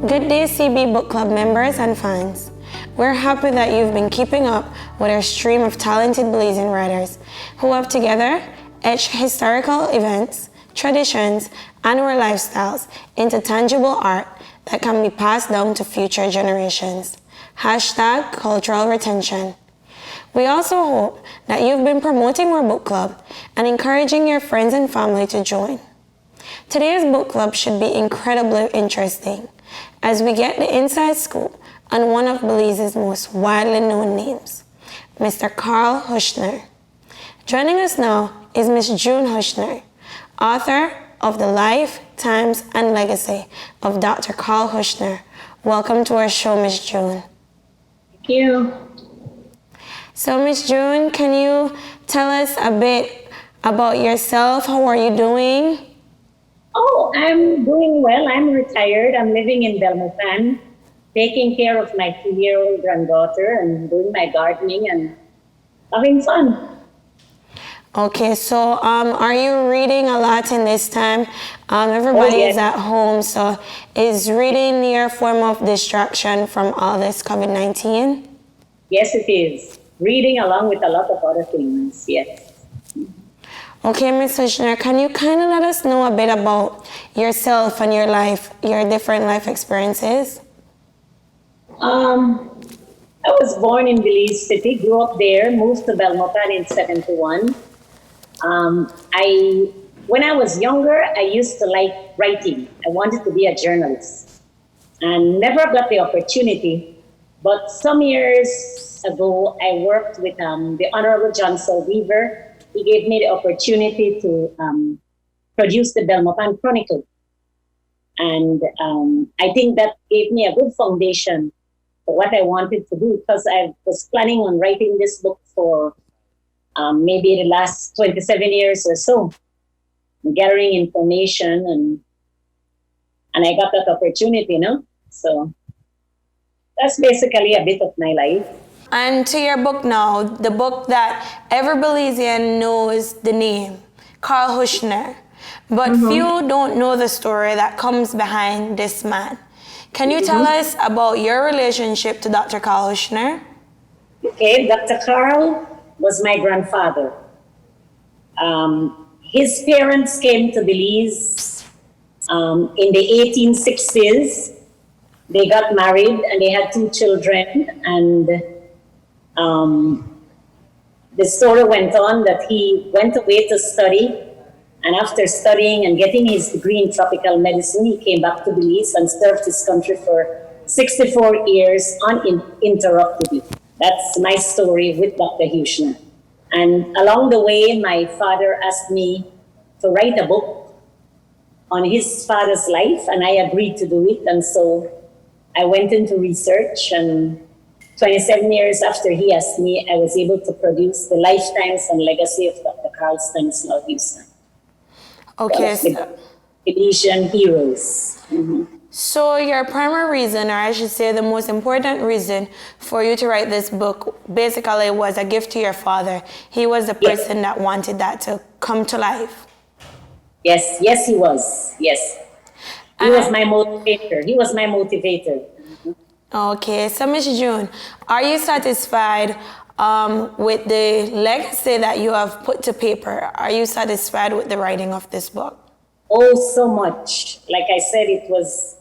Good day, CB Book Club members and fans. We're happy that you've been keeping up with our stream of talented Belizean writers who have together etched historical events, traditions, and our lifestyles into tangible art that can be passed down to future generations. Hashtag cultural retention. We also hope that you've been promoting our book club and encouraging your friends and family to join. Today's book club should be incredibly interesting as we get the inside scoop on one of Belize's most widely known names, Mr. Carl Heusner. Joining us now is Miss June Heusner, author of The Life, Times, and Legacy of Dr. Carl Heusner. Welcome to our show, Miss June. Thank you. So, Miss June, can you tell us a bit about yourself? How are you doing? Oh, I'm doing well. I'm retired. I'm living in Belizean, taking care of my 2-year-old granddaughter and doing my gardening and having fun. Okay, so are you reading a lot in this time? Everybody is at home, so is reading your form of distraction from all this COVID-19? Yes, it is. Reading along with a lot of other things, yes. Okay, Ms. Heusner, can you kind of let us know a bit about yourself and your life, your different life experiences? I was born in Belize City, grew up there, moved to Belmopan in 71. When I was younger, I used to like writing. I wanted to be a journalist and never got the opportunity. But some years ago, I worked with the Honorable John Weaver. He gave me the opportunity to produce the Belmopan Chronicle. And I think that gave me a good foundation for what I wanted to do, because I was planning on writing this book for maybe the last 27 years or so, gathering information, and I got that opportunity, So that's basically a bit of my life. And to your book now, the book that every Belizean knows the name, Carl Heusner, but few don't know the story that comes behind this man. Can you tell us about your relationship to Dr. Carl Heusner? Okay, Dr. Carl was my grandfather. His parents came to Belize in the 1860s. They got married and they had 2 children, and the story went on that he went away to study, and after studying and getting his degree in tropical medicine, he came back to Belize and served his country for 64 years uninterruptedly. That's my story with Dr. Heusner. And along the way, my father asked me to write a book on his father's life, and I agreed to do it. And so I went into research, and 27 years after he asked me, I was able to produce The Lifetimes and Legacy of Dr. Carl Stanislaw Heusner. Okay. The Belizean heroes. So your primary reason, or I should say the most important reason for you to write this book, basically was a gift to your father. He was the person that wanted that to come to life. Yes, he was. Yes. He was my motivator. Okay, so Ms. June, are you satisfied with the legacy that you have put to paper? Are you satisfied with the writing of this book? Oh, so much. Like I said, it was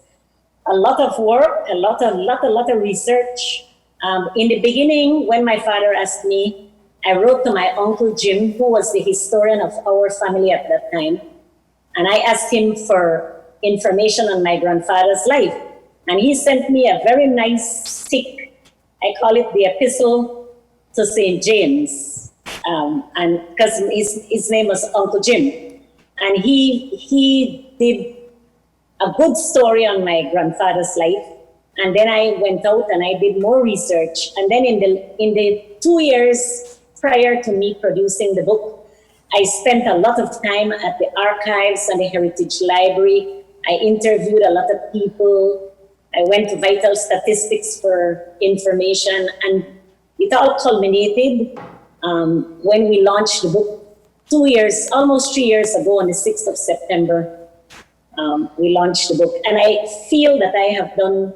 a lot of work, a lot of research. In the beginning, when my father asked me, I wrote to my Uncle Jim, who was the historian of our family at that time, and I asked him for information on my grandfather's life. And he sent me a very nice stick. I call it the Epistle to St. James, and because his name was Uncle Jim. And he did a good story on my grandfather's life. And then I went out and I did more research. And then in the 2 years prior to me producing the book, I spent a lot of time at the archives and the Heritage Library. I interviewed a lot of people. I went to Vital Statistics for information, and it all culminated when we launched the book almost 3 years ago on the 6th of September we launched the book. And I feel that I have done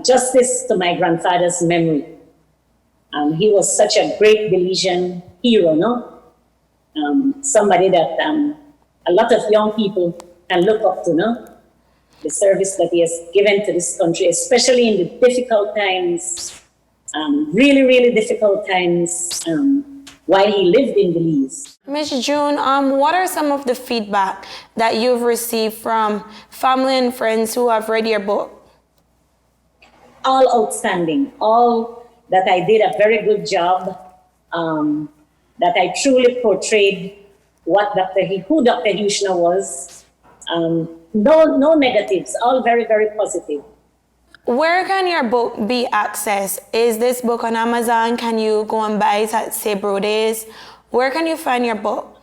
justice to my grandfather's memory. He was such a great Belizean hero, no? Somebody that a lot of young people can look up to, no? The service that he has given to this country, especially in the difficult times, really, really difficult times, while he lived in Belize. Miss June, what are some of the feedback that you've received from family and friends who have read your book? All outstanding, all that I did a very good job, that I truly portrayed who Dr. Heusner was. No negatives, all very, very positive. Where can your book be accessed? Is this book on Amazon? Can you go and buy it at, say, Brode's? Where can you find your book?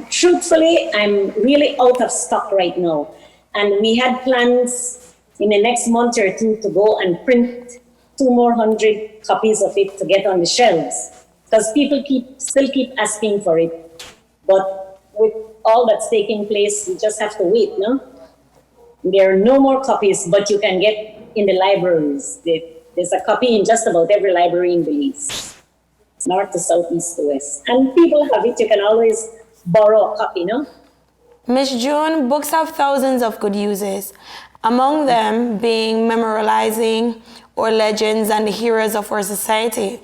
Truthfully, I'm really out of stock right now. And we had plans in the next month or two to go and print 200 copies of it to get on the shelves. Because people still keep asking for it. But with all that's taking place, you just have to wait, no? There are no more copies, but you can get in the libraries. There's a copy in just about every library in Belize, north to south, east to west. And people have it, you can always borrow a copy, no? Miss June, books have thousands of good uses, among them being memorializing or legends and the heroes of our society.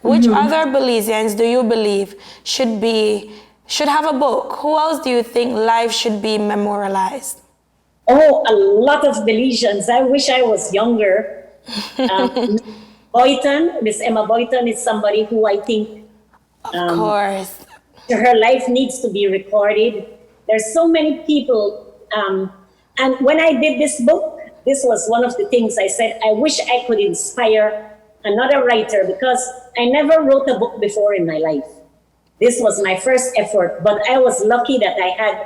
Which other Belizeans do you believe should have a book? Who else do you think life should be memorialized? Oh, a lot of Belizeans. I wish I was younger. Boyton, Miss Emma Boyton is somebody who I think Of course. her life needs to be recorded. There's so many people. And when I did this book, this was one of the things I said, I wish I could inspire another writer, because I never wrote a book before in my life. This was my first effort, but I was lucky that I had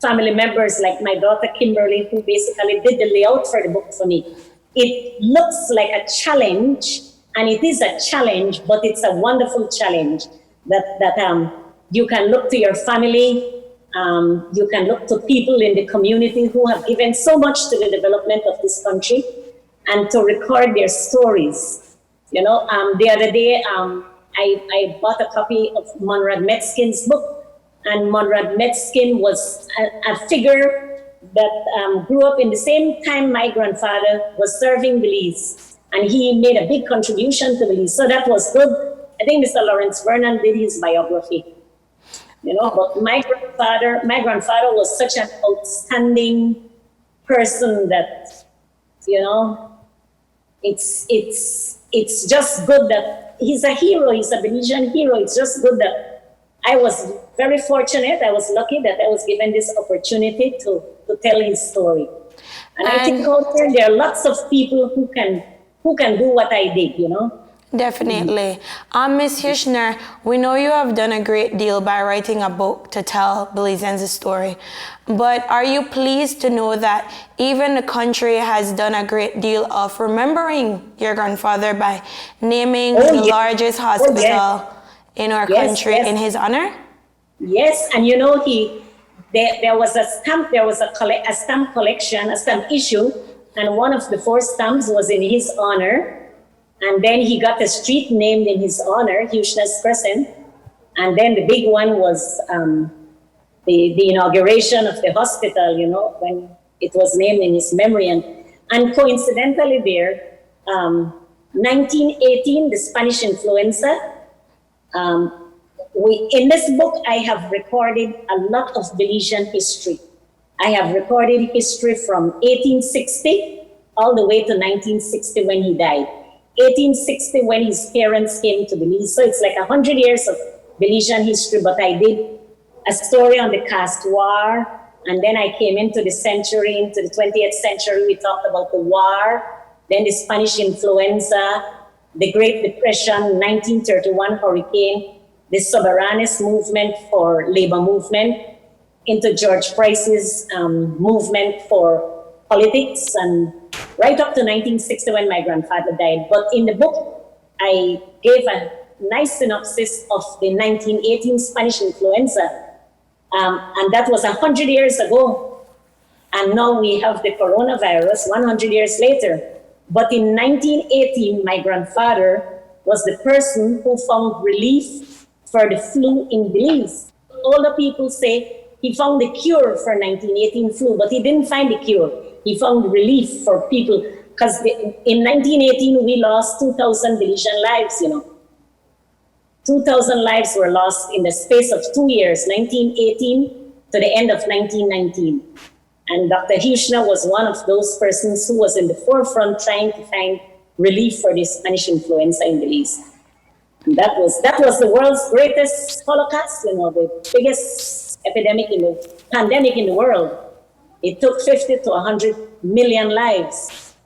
family members like my daughter Kimberly, who basically did the layout for the book for me. It looks like a challenge, and it is a challenge, but it's a wonderful challenge that you can look to your family, you can look to people in the community who have given so much to the development of this country, and to record their stories. You know, the other day, I bought a copy of Monrad Metzkin's book, and Monrad Metzkin was a figure that grew up in the same time my grandfather was serving Belize, and he made a big contribution to Belize, so that was good. I think Mr. Lawrence Vernon did his biography, you know, but my grandfather was such an outstanding person that, you know, it's just good that he's a hero, he's a Belizean hero. It's just good that I was very fortunate, I was lucky that I was given this opportunity to tell his story. And I think out there are lots of people who can do what I did, you know. Definitely. Ms. Heusner, we know you have done a great deal by writing a book to tell Belizeans' story, but are you pleased to know that even the country has done a great deal of remembering your grandfather by naming the largest hospital in our country in his honor? Yes, and you know, there was a stamp collection, a stamp issue, and one of the 4 stamps was in his honor. And then he got a street named in his honor, Heusner's Crescent. And then the big one was the inauguration of the hospital, you know, when it was named in his memory. And coincidentally there, 1918, the Spanish influenza. In this book, I have recorded a lot of Belizean history. I have recorded history from 1860 all the way to 1960 when he died. 1860 when his parents came to Belize. So it's like 100 years of Belizean history, but I did a story on the caste war, and then I came into the 20th century, we talked about the war, then the Spanish influenza, the Great Depression, 1931 hurricane, the Soberanist movement for labor movement, into George Price's movement for politics, and right up to 1960 when my grandfather died. But in the book, I gave a nice synopsis of the 1918 Spanish influenza. And that was 100 years ago. And now we have the coronavirus 100 years later. But in 1918, my grandfather was the person who found relief for the flu in Belize. All the people say he found the cure for 1918 flu, but he didn't find the cure. He found relief for people, because in 1918, we lost 2,000 Belizean lives, 2,000 lives were lost in the space of 2 years, 1918 to the end of 1919. And Dr. Heusner was one of those persons who was in the forefront trying to find relief for the Spanish influenza in Belize. And that was the world's greatest Holocaust, the biggest pandemic in the world. It took 50 to 100 million lives.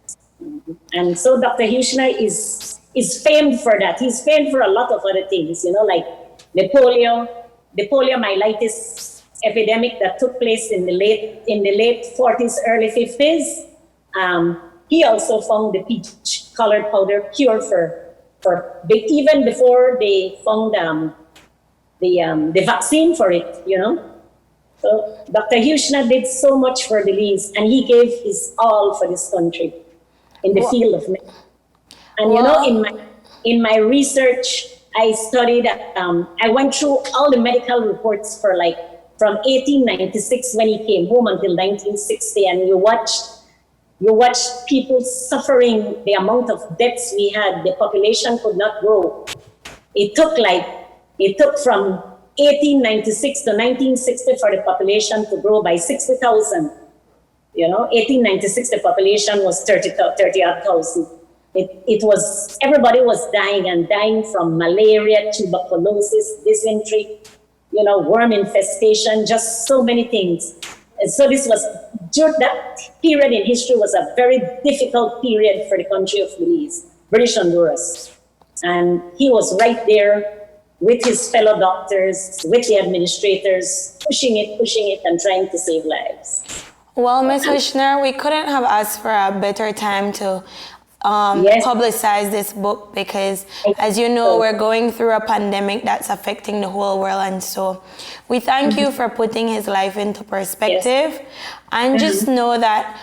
And so Dr. Heusner is famed for that. He's famed for a lot of other things, like the poliomyelitis epidemic that took place in the late 40s, early 50s. He also found the peach-colored powder cure even before they found the vaccine for it, So Dr. Heusner did so much for Belize, and he gave his all for this country in the field of medicine. And in my research, I studied. I went through all the medical reports from 1896 when he came home until 1960, and you watched people suffering the amount of deaths we had. The population could not grow. It took from 1896 to 1960 for the population to grow by 60,000. 1896 the population was 30,000. It was, everybody was dying from malaria, tuberculosis, dysentery, worm infestation, just so many things. And so that period in history was a very difficult period for the country of Belize, British Honduras. And he was right there with his fellow doctors, with the administrators, pushing it and trying to save lives. Well, Ms. Heusner, we couldn't have asked for a better time to publicize this book, because as you know, we're going through a pandemic that's affecting the whole world, and so we thank you for putting his life into perspective. And just know that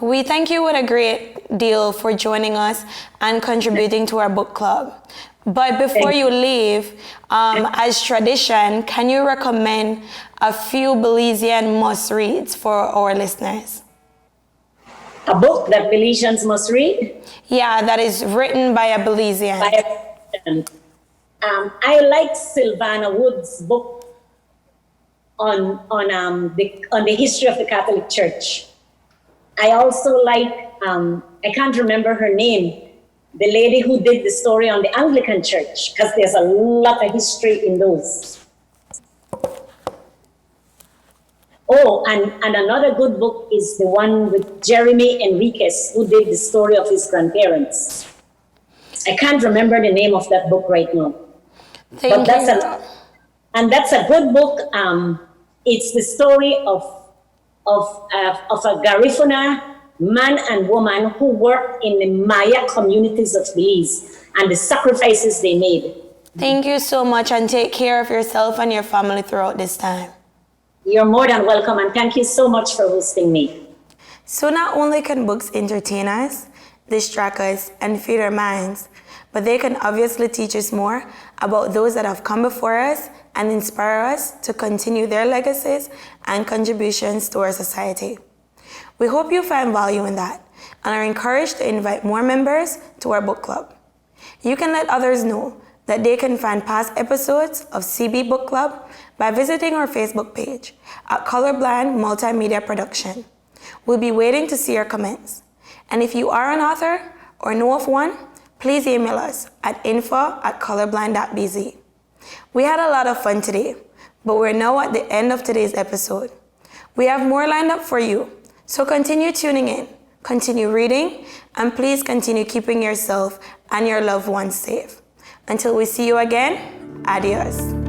we thank you with a great deal for joining us and contributing to our book club. But before you leave, as tradition, can you recommend a few Belizean must-reads for our listeners? A book that Belizeans must read? Yeah, that is written by a Belizean. I like Sylvana Wood's book on the history of the Catholic Church. I also like, I can't remember her name, the lady who did the story on the Anglican Church, because there's a lot of history in those. Oh, and another good book is the one with Jeremy Enriquez, who did the story of his grandparents. I can't remember the name of that book right now. That's a good book. It's the story of a Garifuna man and woman who worked in the Maya communities of Belize and the sacrifices they made. Thank you so much, and take care of yourself and your family throughout this time. You're more than welcome, and thank you so much for hosting me. So not only can books entertain us, distract us, and feed our minds, but they can obviously teach us more about those that have come before us and inspire us to continue their legacies and contributions to our society. We hope you find value in that and are encouraged to invite more members to our book club. You can let others know that they can find past episodes of CB Book Club by visiting our Facebook page at Colorblind Multimedia Production. We'll be waiting to see your comments. And if you are an author or know of one, please email us at info@colorblind.bz. We had a lot of fun today, but we're now at the end of today's episode. We have more lined up for you, so continue tuning in, continue reading, and please continue keeping yourself and your loved ones safe. Until we see you again, adios.